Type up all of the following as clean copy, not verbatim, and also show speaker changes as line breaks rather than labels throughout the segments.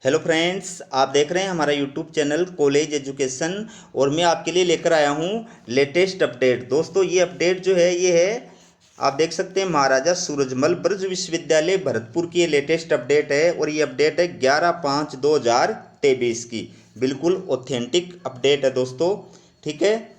Hello friends, आप देख रहे हैं हमारा यूट्यूब चैनल कॉलेज एजुकेशन। और मैं आपके लिए लेकर आया हूँ लेटेस्ट अपडेट। दोस्तों, ये अपडेट जो है ये है, आप देख सकते हैं, महाराजा सूरजमल ब्रज विश्वविद्यालय भरतपुर की ये लेटेस्ट अपडेट है। और ये अपडेट है 11/5/2023 की। बिल्कुल ऑथेंटिक अपडेट है दोस्तों। ठीक है,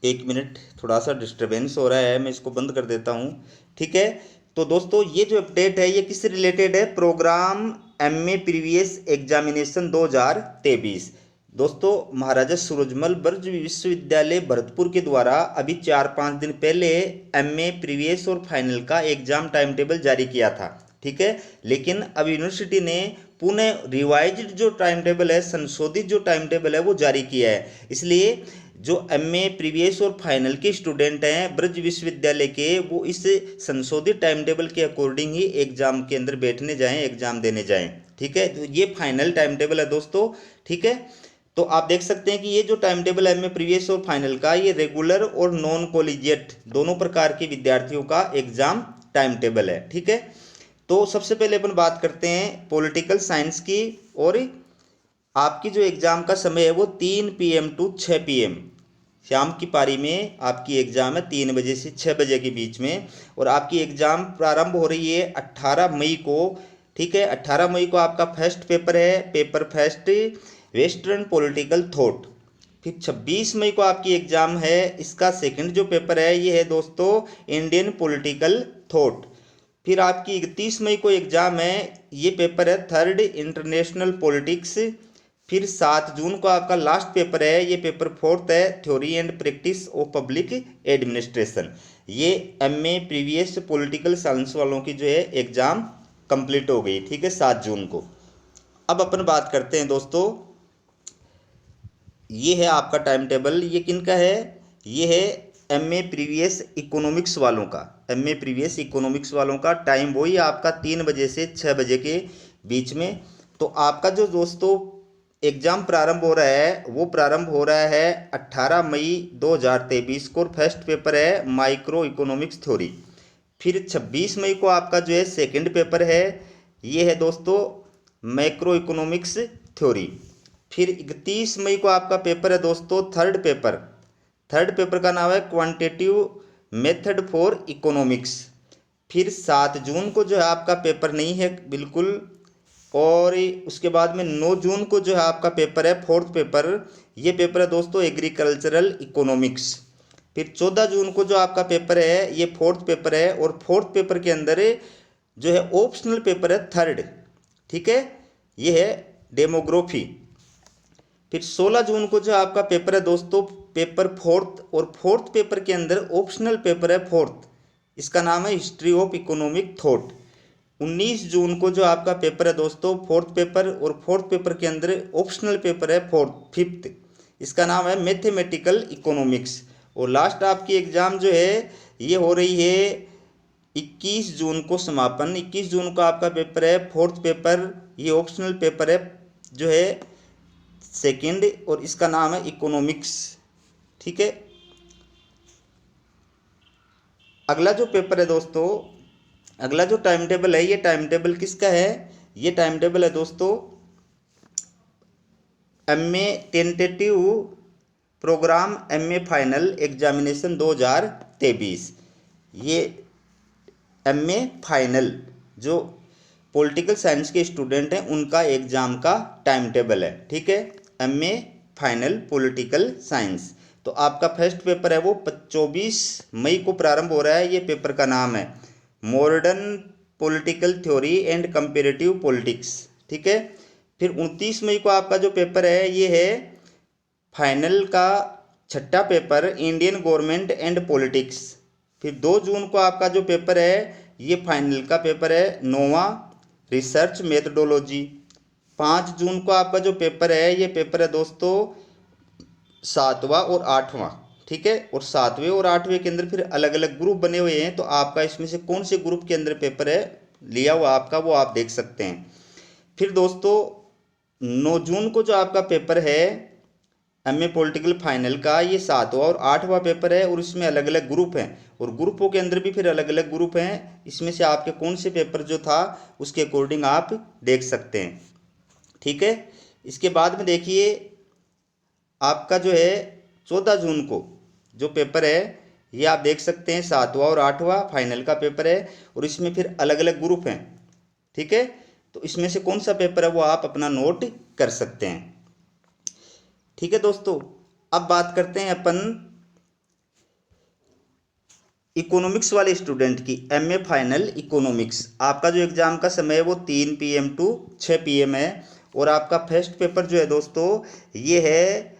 एक मिनट, थोड़ा सा डिस्टरबेंस हो रहा है, मैं इसको बंद कर देता हूँ। ठीक है, तो दोस्तों ये जो अपडेट है ये किससे रिलेटेड है? Programme MA previous examination 2023। दोस्तों, महाराजा सूरजमल ब्रज विश्वविद्यालय भरतपुर के द्वारा अभी 4-5 दिन पहले एमए प्रीवियस और फाइनल का एग्जाम टाइम टेबल जारी किया था। ठीक है, लेकिन अब यूनिवर्सिटी ने पुनः रिवाइज्ड जो टाइम टेबल है, संशोधित जो टाइम टेबल है वो जारी किया है। इसलिए जो एमए प्रीवियस और फाइनल के स्टूडेंट हैं ब्रज विश्वविद्यालय के, वो इस संशोधित टाइम टेबल के अकॉर्डिंग ही एग्जाम के अंदर बैठने जाएं, एग्जाम देने जाएं। ठीक है, तो ये फाइनल टाइम टेबल है दोस्तों। ठीक है, तो आप देख सकते हैं कि ये जो टाइम टेबल है एमए प्रीवियस और फाइनल का, ये रेगुलर और नॉन कॉलेजिएट दोनों प्रकार के विद्यार्थियों का एग्जाम टाइम टेबल है। ठीक है, तो सबसे पहले अपन बात करते हैं पॉलिटिकल साइंस की। और आपकी जो एग्ज़ाम का समय है वो 3 PM टू 6 PM, शाम की पारी में आपकी एग्ज़ाम है 3 बजे से 6 बजे के बीच में। और आपकी एग्ज़ाम प्रारंभ हो रही है 18 मई को। ठीक है, 18 मई को आपका फर्स्ट पेपर है, paper first western political thought. फिर 26 मई को आपकी एग्ज़ाम है, इसका सेकंड जो पेपर है ये है दोस्तों इंडियन पॉलिटिकल थॉट। फिर आपकी 31 मई को एग्ज़ाम है, ये पेपर है थर्ड इंटरनेशनल पॉलिटिक्स। फिर 7 जून को आपका लास्ट पेपर है, ये पेपर फोर्थ है theory and practice of public administration. ये एमए प्रीवियस पॉलिटिकल साइंस वालों की जो है एग्ज़ाम कंप्लीट हो गई। ठीक है, 7 जून को। अब अपन बात करते हैं दोस्तों, ये है आपका टाइम टेबल। ये किन का है? ये है एमए प्रीवियस इकोनॉमिक्स वालों का। एमए प्रीवियस इकोनॉमिक्स वालों का टाइम वही आपका 3 बजे से 6 बजे के बीच में। तो आपका जो दोस्तों एग्ज़ाम प्रारंभ हो रहा है वो प्रारंभ हो रहा है 18 मई 2023 को। फर्स्ट पेपर है माइक्रो इकोनॉमिक्स थ्योरी। फिर 26 मई को आपका जो है सेकंड पेपर है, ये है दोस्तों मैक्रो इकोनॉमिक्स थ्योरी। फिर 31 मई को आपका पेपर है दोस्तों थर्ड पेपर। थर्ड पेपर का नाम है क्वांटिटेटिव मेथड फॉर इकोनॉमिक्स। फिर 7 जून को जो है आपका पेपर नहीं है बिल्कुल। और उसके बाद में 9 जून को जो है आपका पेपर है फोर्थ पेपर। ये पेपर है दोस्तों एग्रीकल्चरल इकोनॉमिक्स। फिर 14 जून को जो आपका पेपर है ये फोर्थ पेपर है। और फोर्थ पेपर के अंदर जो है ऑप्शनल पेपर है थर्ड। ठीक है, ये है डेमोग्राफी। फिर 16 जून को जो आपका पेपर है दोस्तों पेपर फोर्थ। और फोर्थ पेपर के अंदर ऑप्शनल पेपर है फोर्थ, इसका नाम है हिस्ट्री ऑफ इकोनॉमिक थॉट। 19 जून को जो आपका पेपर है दोस्तों फोर्थ पेपर। और फोर्थ पेपर के अंदर ऑप्शनल पेपर है फोर्थ फिफ्थ, इसका नाम है मैथमेटिकल इकोनॉमिक्स। और लास्ट आपकी एग्ज़ाम जो है ये हो रही है 21 जून को समापन। 21 जून को आपका पेपर है फोर्थ पेपर, ये ऑप्शनल पेपर है जो है सेकंड, और इसका नाम है इकोनॉमिक्स। ठीक है, अगला जो पेपर है दोस्तों, अगला जो टाइम टेबल है ये टाइम टेबल किसका है? ये टाइम टेबल है दोस्तों MA tentative programme MA final examination 2023। ये एमए फाइनल जो पॉलिटिकल साइंस के स्टूडेंट हैं उनका एग्ज़ाम का टाइम टेबल है। ठीक है, एमए फाइनल पॉलिटिकल साइंस। तो आपका फर्स्ट पेपर है वो 24 मई को प्रारंभ हो रहा है। ये पेपर का नाम है modern political theory and comparative politics. ठीक है, फिर 29 मई को आपका जो पेपर है ये है फाइनल का छठा paper Indian government and politics. फिर 2 जून को आपका जो पेपर है ये फाइनल का पेपर है नोवा रिसर्च मेथडोलॉजी। 5 जून को आपका जो पेपर है ये पेपर है दोस्तों 7वां और 8वां। ठीक है, और 7वें और 8वें के अंदर फिर अलग अलग ग्रुप बने हुए हैं, तो आपका इसमें से कौन से ग्रुप के अंदर पेपर है लिया हुआ आपका वो आप देख सकते हैं। फिर दोस्तों 9 जून को जो आपका पेपर है एमए पॉलिटिकल फाइनल का ये 7वां और 8वां पेपर है और इसमें अलग अलग ग्रुप हैं और ग्रुपों के अंदर भी फिर अलग अलग ग्रुप हैं। इसमें से आपके कौन से पेपर जो था उसके अकॉर्डिंग आप देख सकते हैं। ठीक है, इसके बाद में देखिए आपका जो है 14 जून को जो पेपर है ये आप देख सकते हैं 7वां और 8वां फाइनल का पेपर है और इसमें फिर अलग अलग ग्रुप हैं। ठीक है, तो इसमें से कौन सा पेपर है वो आप अपना नोट कर सकते हैं। ठीक है दोस्तों, अब बात करते हैं अपन इकोनॉमिक्स वाले स्टूडेंट की। एमए फाइनल इकोनॉमिक्स, आपका जो एग्ज़ाम का समय है वो 3 PM टू 6 PM है और आपका फर्स्ट पेपर जो है दोस्तों ये है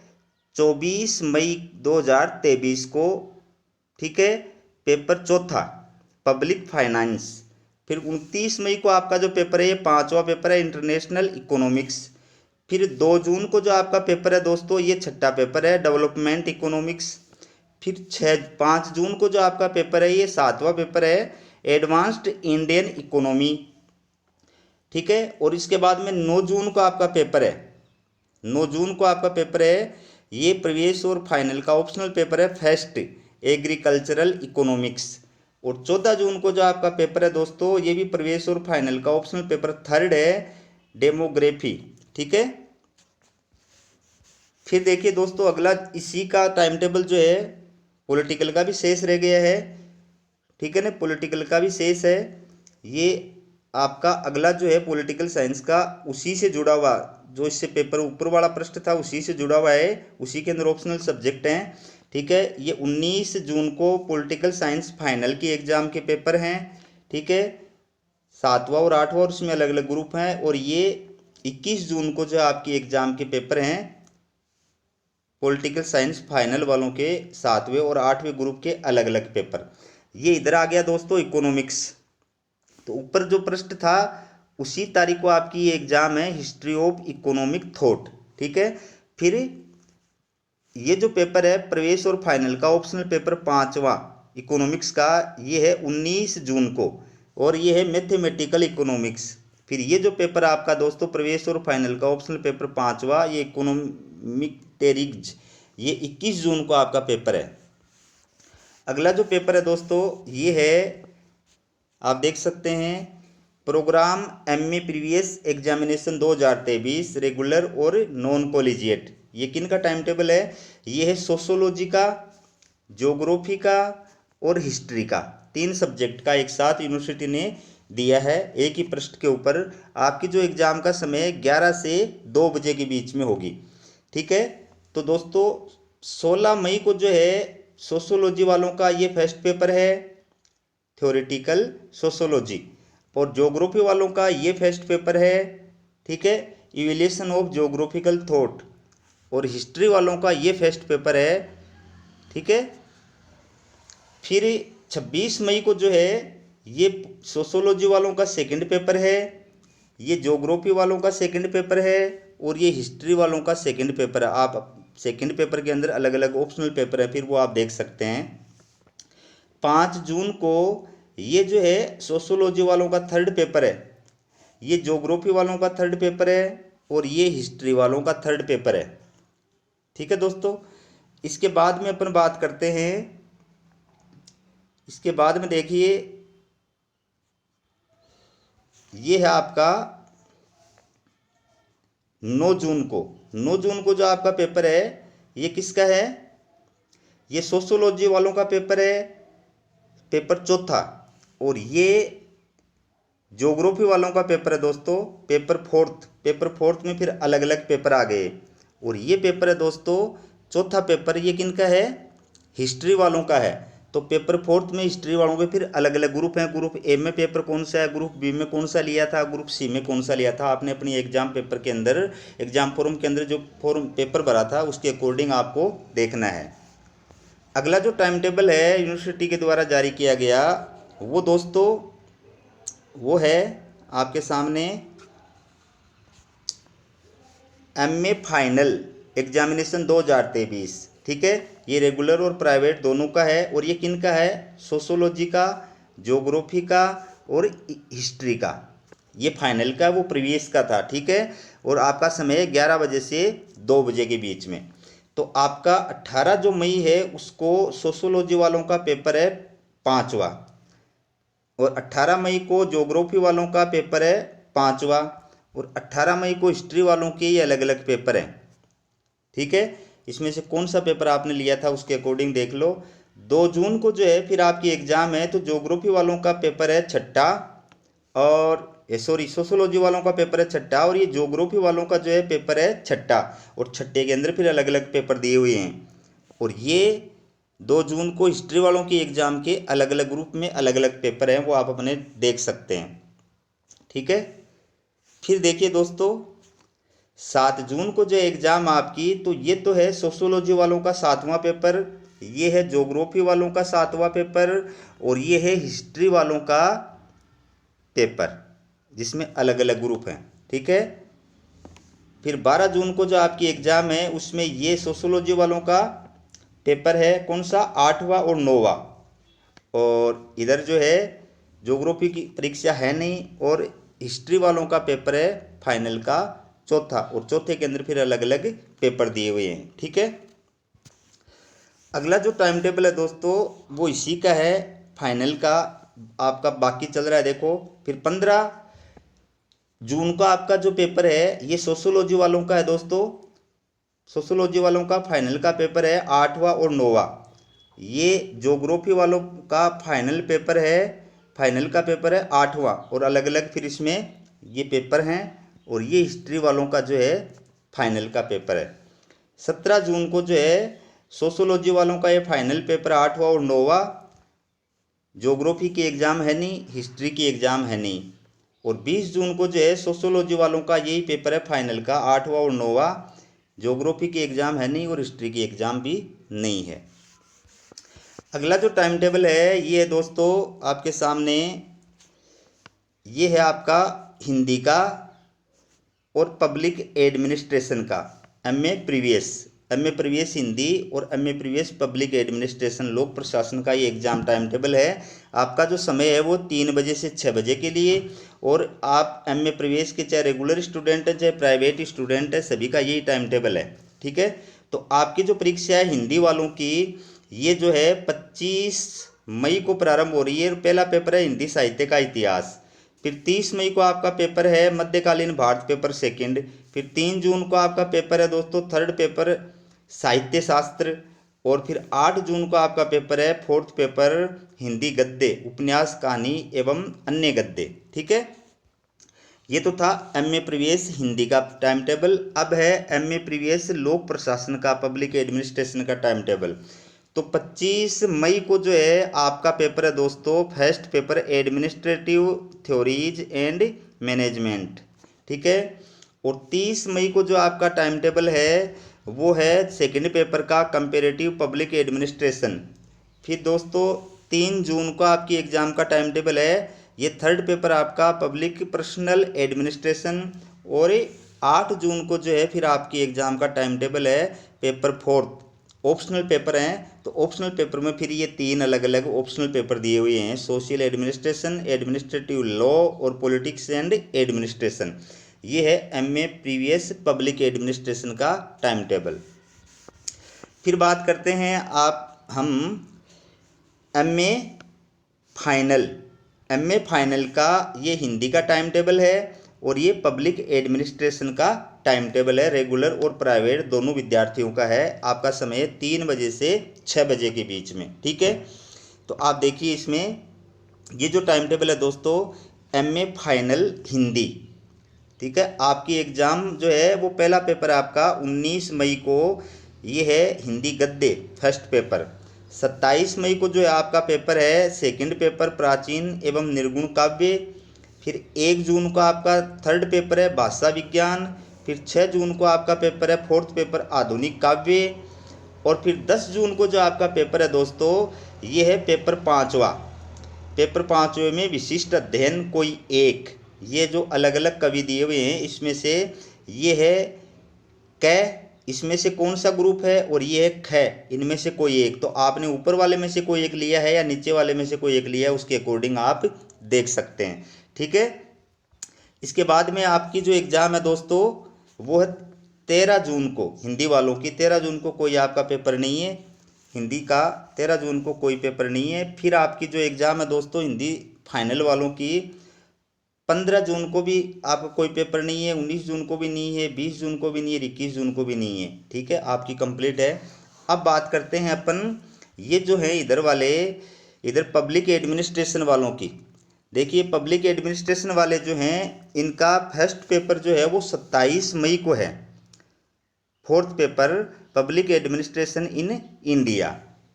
24 मई 2023 को। ठीक है, पेपर चौथा पब्लिक फाइनेंस। फिर 29 मई को आपका जो पेपर है ये 5वां पेपर है इंटरनेशनल इकोनॉमिक्स। फिर 2 जून को जो आपका पेपर है दोस्तों ये 6ठा पेपर है डेवलपमेंट इकोनॉमिक्स। फिर 5 जून को जो आपका पेपर है ये 7वां पेपर है एडवांस्ड इंडियन इकोनॉमी। ठीक है, और इसके बाद में 9 जून को आपका पेपर है, 9 जून को आपका पेपर है ये प्रीवियस और फाइनल का ऑप्शनल पेपर है फर्स्ट एग्रीकल्चरल इकोनॉमिक्स। और 14 जून को जो आपका पेपर है दोस्तों ये भी प्रीवियस और फाइनल का ऑप्शनल पेपर थर्ड है डेमोग्राफी। ठीक है, फिर देखिए दोस्तों अगला इसी का टाइम टेबल जो है पॉलिटिकल का भी शेष रह गया है। ठीक है ना, पॉलिटिकल का भी शेष है। ये आपका अगला जो है पॉलिटिकल साइंस का उसी से जुड़ा हुआ जो इससे पेपर ऊपर वाला प्रश्न था उसी से जुड़ा हुआ है, उसी के अंदर ऑप्शनल सब्जेक्ट हैं। ठीक है, ये 19 जून को पॉलिटिकल साइंस फाइनल की एग्जाम के पेपर हैं। ठीक है, 7वां और 8वां और उसमें अलग अलग ग्रुप हैं। और ये 21 जून को जो आपकी एग्जाम के पेपर हैं पॉलिटिकल साइंस फाइनल वालों के 7वें और 8वें ग्रुप के अलग अलग पेपर। ये इधर आ गया दोस्तों इकोनॉमिक्स। तो ऊपर जो प्रश्न था उसी तारीख को आपकी ये एग्जाम है हिस्ट्री ऑफ इकोनॉमिक थॉट। ठीक है, फिर ये जो पेपर है प्रवेश और फाइनल का ऑप्शनल पेपर 5वां इकोनॉमिक्स का ये है 19 जून को और ये है मैथमेटिकल इकोनॉमिक्स। फिर ये जो पेपर आपका दोस्तों प्रवेश और फाइनल का ऑप्शनल पेपर 5वां ये इकोनॉमिक टेरिग्स ये 21 जून को आपका पेपर है। अगला जो पेपर है दोस्तों ये है आप देख सकते हैं programme MA previous examination 2023 regular और नॉन कॉलेजिएट। ये किन का टाइम टेबल है, ये है सोशोलॉजी का, ज्योग्राफी का और हिस्ट्री का, 3 सब्जेक्ट का एक साथ यूनिवर्सिटी ने दिया है एक ही पृष्ठ के ऊपर। आपकी जो एग्ज़ाम का समय 11 से 2 बजे के बीच में होगी। ठीक है, तो दोस्तों 16 मई को जो है सोशोलॉजी वालों का ये फर्स्ट पेपर है थ्योरेटिकल सोशोलॉजी और ज्योग्राफी वालों का ये फर्स्ट पेपर है। ठीक है, इवैल्यूएशन ऑफ ज्योग्राफिकल थॉट और हिस्ट्री वालों का ये फर्स्ट पेपर है। ठीक है, फिर 26 मई को जो है ये सोशोलॉजी वालों का सेकंड पेपर है, ये ज्योग्राफी वालों का सेकंड पेपर है और ये हिस्ट्री वालों का सेकंड पेपर है। आप सेकंड पेपर के अंदर अलग अलग ऑप्शनल पेपर है फिर वो आप देख सकते हैं। 5 जून को ये जो है सोशोलॉजी वालों का थर्ड पेपर है, ये ज्योग्राफी वालों का थर्ड पेपर है और ये हिस्ट्री वालों का थर्ड पेपर है। ठीक है दोस्तों, इसके बाद में अपन बात करते हैं, इसके बाद में देखिए ये है आपका 9 जून को, 9 जून को जो आपका पेपर है ये किसका है, ये सोशोलॉजी वालों का पेपर है पेपर चौथा और ये ज्योग्राफी वालों का पेपर है दोस्तों पेपर फोर्थ में फिर अलग अलग पेपर आ गए और ये पेपर है दोस्तों चौथा पेपर ये किनका है, हिस्ट्री वालों का है। तो पेपर फोर्थ में हिस्ट्री वालों के फिर अलग अलग ग्रुप हैं, ग्रुप ए में पेपर कौन सा है, ग्रुप बी में कौन सा लिया था, ग्रुप सी में कौन सा लिया था। आपने अपनी एग्जाम पेपर के अंदर एग्जाम फॉर्म के अंदर जो फॉर्म पेपर भरा था उसके अकॉर्डिंग आपको देखना है। अगला जो टाइम टेबल है यूनिवर्सिटी के द्वारा जारी किया गया वो दोस्तों वो है आपके सामने एमए फाइनल एग्जामिनेशन 2023। ठीक है, ये रेगुलर और प्राइवेट दोनों का है और ये किन का है, सोशोलॉजी का, ज्योग्राफी का और हिस्ट्री का। ये फाइनल का वो प्रीवियस का था। ठीक है, और आपका समय 11 बजे से 2 बजे के बीच में। तो आपका 18 जो मई है उसको सोशोलॉजी वालों का पेपर है 5वां, और 18 मई को ज्योग्राफी वालों का पेपर है 5वां, और 18 मई को हिस्ट्री वालों के ये अलग अलग पेपर हैं। ठीक है, इसमें से कौन सा पेपर आपने लिया था उसके अकॉर्डिंग देख लो। 2 जून को जो है फिर आपकी एग्जाम है, तो ज्योग्राफी वालों का पेपर है 6ठा, और सॉरी सोशोलॉजी वालों का पेपर है 6ठा, और ये ज्योग्राफी वालों का जो है पेपर है 6ठा, और 6ठे के अंदर फिर अलग अलग पेपर दिए हुए हैं। और ये 2 जून को हिस्ट्री वालों की एग्जाम के अलग अलग ग्रुप में अलग अलग पेपर हैं, वो आप अपने देख सकते हैं। ठीक है, फिर देखिए दोस्तों 7 जून को जो एग्जाम आपकी, तो ये तो है सोशोलॉजी वालों का 7वां पेपर, ये है ज्योग्राफी वालों का 7वां पेपर, और ये है हिस्ट्री वालों का पेपर, जिसमें अलग अलग ग्रुप हैं। ठीक है, फिर 12 जून को जो आपकी एग्जाम है उसमें ये सोशोलॉजी वालों का पेपर है कौन सा, 8वां और 9वां, और इधर जो है ज्योग्राफी की परीक्षा है नहीं, और हिस्ट्री वालों का पेपर है फाइनल का चौथा, और चौथे के अंदर फिर अलग अलग पेपर दिए हुए हैं। ठीक है, अगला जो टाइम टेबल है दोस्तों वो इसी का है, फाइनल का आपका बाकी चल रहा है। देखो फिर 15 जून का आपका जो पेपर है ये सोशोलॉजी वालों का है दोस्तों, सोशोलॉजी वालों का फाइनल का पेपर है 8वां और 9वां। ये ज्योग्राफी वालों का फाइनल पेपर है, फाइनल का पेपर है 8वां, और अलग अलग फिर इसमें ये पेपर हैं, और ये हिस्ट्री वालों का जो है फाइनल का पेपर है। 17 जून को जो है सोशोलॉजी वालों का ये फाइनल पेपर 8वां और 9वां, ज्योग्राफी की एग्ज़ाम है नहीं, हिस्ट्री की एग्ज़ाम है नहीं। और 20 जून को जो है सोशोलॉजी वालों का यही पेपर है फाइनल का 8वां और 9वां, ज्योग्राफी की एग्ज़ाम है नहीं और हिस्ट्री की एग्ज़ाम भी नहीं है। अगला जो टाइम टेबल है ये दोस्तों आपके सामने, ये है आपका हिंदी का और पब्लिक एडमिनिस्ट्रेशन का एमए प्रीवियस हिंदी और एमए प्रीवियस पब्लिक एडमिनिस्ट्रेशन लोक प्रशासन का ये एग्ज़ाम टाइम टेबल है। आपका जो समय है वो 3 बजे से 6 बजे के लिए, और आप एमए प्रीवियस के चाहे रेगुलर स्टूडेंट हैं चाहे प्राइवेट स्टूडेंट है, सभी का यही टाइम टेबल है। ठीक है, तो आपकी जो परीक्षा है हिंदी वालों की ये जो है 25 मई को प्रारंभ हो रही है। पहला पेपर है हिंदी साहित्य का इतिहास, फिर 30 मई को आपका पेपर है मध्यकालीन भारत पेपर सेकंड, फिर 3 जून को आपका पेपर है दोस्तों थर्ड पेपर साहित्य शास्त्र, और फिर 8 जून को आपका पेपर है फोर्थ पेपर हिंदी गद्य उपन्यास कहानी एवं अन्य गद्य। ठीक है, ये तो था एमए प्रीवियस हिंदी का टाइम टेबल। अब है एमए प्रीवियस लोक प्रशासन का पब्लिक एडमिनिस्ट्रेशन का टाइम टेबल। तो 25 मई को जो है आपका पेपर है दोस्तों first paper administrative theories and management. ठीक है, और 30 मई को जो आपका टाइम टेबल है वो है सेकंड पेपर का कंपैरेटिव पब्लिक एडमिनिस्ट्रेशन। फिर दोस्तों 3 जून को आपकी एग्ज़ाम का टाइम टेबल है, ये थर्ड पेपर आपका पब्लिक पर्सनल एडमिनिस्ट्रेशन, और 8 जून को जो है फिर आपकी एग्ज़ाम का टाइम टेबल है पेपर फोर्थ ऑप्शनल पेपर हैं। तो ऑप्शनल पेपर में फिर ये 3 अलग अलग ऑप्शनल पेपर दिए हुए हैं, सोशल एडमिनिस्ट्रेशन, एडमिनिस्ट्रेटिव लॉ और पॉलिटिक्स एंड एडमिनिस्ट्रेशन। ये है एमए प्रीवियस पब्लिक एडमिनिस्ट्रेशन का टाइम टेबल। फिर बात करते हैं हम एमए फाइनल का ये हिंदी का टाइम टेबल है, और ये पब्लिक एडमिनिस्ट्रेशन का टाइम टेबल है, रेगुलर और प्राइवेट दोनों विद्यार्थियों का है। आपका समय 3 बजे से 6 बजे के बीच में। ठीक है, तो आप देखिए इसमें ये जो टाइम टेबल है दोस्तों एमए फाइनल हिंदी। ठीक है, आपकी एग्ज़ाम जो है वो पहला पेपर आपका 19 मई को ये है हिंदी गद्य फर्स्ट पेपर। 27 मई को जो है आपका पेपर है सेकंड पेपर प्राचीन एवं निर्गुण काव्य। फिर 1 जून को आपका थर्ड पेपर है भाषा विज्ञान। फिर 6 जून को आपका पेपर है फोर्थ पेपर आधुनिक काव्य। और फिर 10 जून को जो आपका पेपर है दोस्तों ये है पेपर 5वां। पेपर 5वें में विशिष्ट अध्ययन कोई एक, ये जो अलग अलग कवि दिए हुए हैं इसमें से ये है क, इसमें से कौन सा ग्रुप है, और ये है ख, इनमें से कोई एक। तो आपने ऊपर वाले में से कोई एक लिया है या नीचे वाले में से कोई एक लिया है, उसके अकॉर्डिंग आप देख सकते हैं। ठीक है, इसके बाद में आपकी जो एग्ज़ाम है दोस्तों वो है 13 जून को, हिंदी वालों की 13 जून को कोई आपका पेपर नहीं है, हिंदी का 13 जून को कोई पेपर नहीं है। फिर आपकी जो एग्ज़ाम है दोस्तों हिंदी फाइनल वालों की 15 जून को भी आपका कोई पेपर नहीं है, 19 जून को भी नहीं है, 20 जून को भी नहीं है, 21 जून को भी नहीं है। ठीक है, आपकी कंप्लीट है। अब बात करते हैं अपन ये जो है इधर वाले, इधर पब्लिक एडमिनिस्ट्रेशन वालों की। देखिए पब्लिक एडमिनिस्ट्रेशन वाले जो हैं इनका फर्स्ट पेपर जो है वो 27 मई को है, fourth paper public administration in India.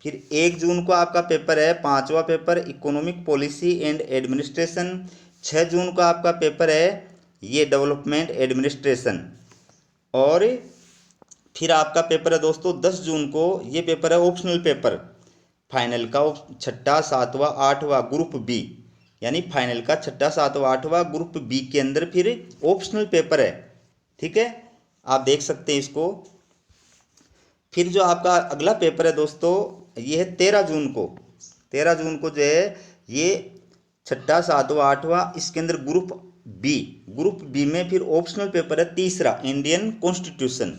फिर 1 जून को आपका पेपर है, पांचवा paper economic policy and administration. 6 जून को आपका पेपर है ये डेवलपमेंट एडमिनिस्ट्रेशन। और फिर आपका पेपर है दोस्तों 10 जून को, ये पेपर है ऑप्शनल पेपर फाइनल का, छठा सातवां आठवां ग्रुप बी, यानी फाइनल का छठा सातवां आठवां ग्रुप बी के अंदर फिर ऑप्शनल पेपर है। ठीक है, आप देख सकते हैं इसको। फिर जो आपका अगला पेपर है दोस्तों ये है 13 जून को, 13 जून को जो है ये छठा सातवां आठवां, इसके अंदर ग्रुप बी में फिर ऑप्शनल पेपर है तीसरा इंडियन कॉन्स्टिट्यूशन।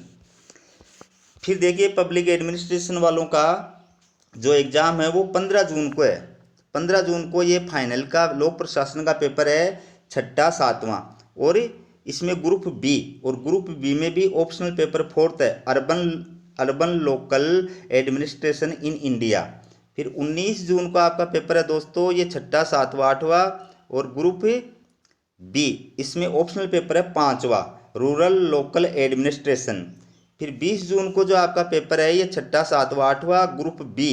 फिर देखिए पब्लिक एडमिनिस्ट्रेशन वालों का जो एग्ज़ाम है वो 15 जून को है, 15 जून को ये फाइनल का लोक प्रशासन का पेपर है छठा सातवां, और इसमें ग्रुप बी, और ग्रुप बी में भी ऑप्शनल पेपर फोर्थ है urban local administration in India. फिर 19 जून को आपका पेपर है दोस्तों ये छठा सातवां आठवां, और ग्रुप बी इसमें ऑप्शनल पेपर है पांचवा रूरल लोकल एडमिनिस्ट्रेशन। फिर 20 जून को जो आपका पेपर है ये छठा सातवां आठवां ग्रुप बी।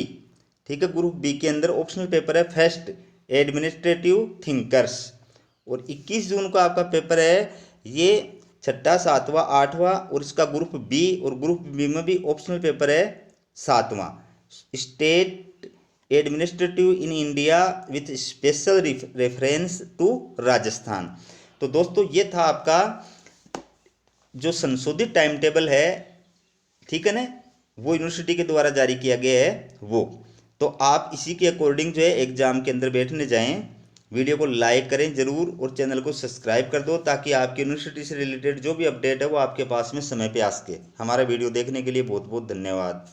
ठीक है, ग्रुप बी के अंदर ऑप्शनल पेपर है फर्स्ट एडमिनिस्ट्रेटिव थिंकर्स। और 21 जून को आपका पेपर है ये छठा सातवां आठवां, और इसका ग्रुप बी, और ग्रुप बी में भी ऑप्शनल पेपर है सातवां state administrative in India with special reference to Rajasthan. तो दोस्तों ये था आपका जो संशोधित टाइम टेबल है, ठीक है ना, वो यूनिवर्सिटी के द्वारा जारी किया गया है वो। तो आप इसी के अकॉर्डिंग जो है एग्जाम के अंदर बैठने जाएं। वीडियो को लाइक करें जरूर, और चैनल को सब्सक्राइब कर दो ताकि आपकी यूनिवर्सिटी से रिलेटेड जो भी अपडेट है वो आपके पास में समय पे आ सके। हमारा वीडियो देखने के लिए बहुत बहुत धन्यवाद।